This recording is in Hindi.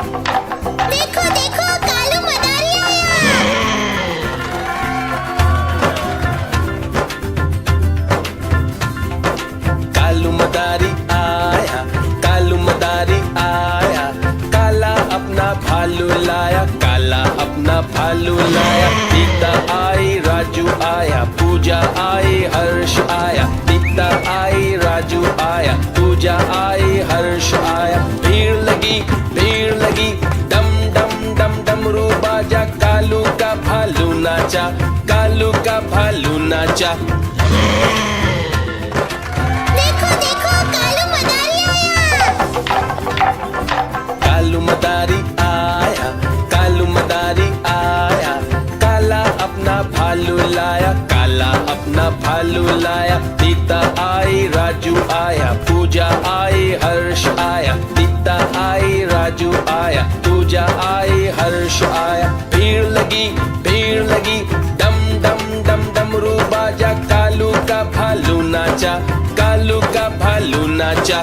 देखो देखो कालू मदारी आया। कालू मदारी आया, कालू मदारी आया, काला अपना भालू लाया, काला अपना भालू लाया। सीता आई, राजू आया, पूजा आई, हर्ष आया। सीता आई, राजू आया, पूजा आई, हर्ष आया। भीड़ लगी, डम डम डम डमरू बाजा, कालू का भालू नाचा, कालू का भालू नाचा। देखो देखो कालू मदारी आया। कालू मदारी आया, कालू मदारी आया, काला अपना भालू लाया, काला अपना भालू लाया। सीता आई, राजू आया, पूजा आई, हर्ष आया। सीता आई, राजू आया, पूजा आई, हर्ष आया। भीड़ लगी, डम डम डम डमरू बाजा, कालू का भालू नाचा, कालू का भालू नाचा।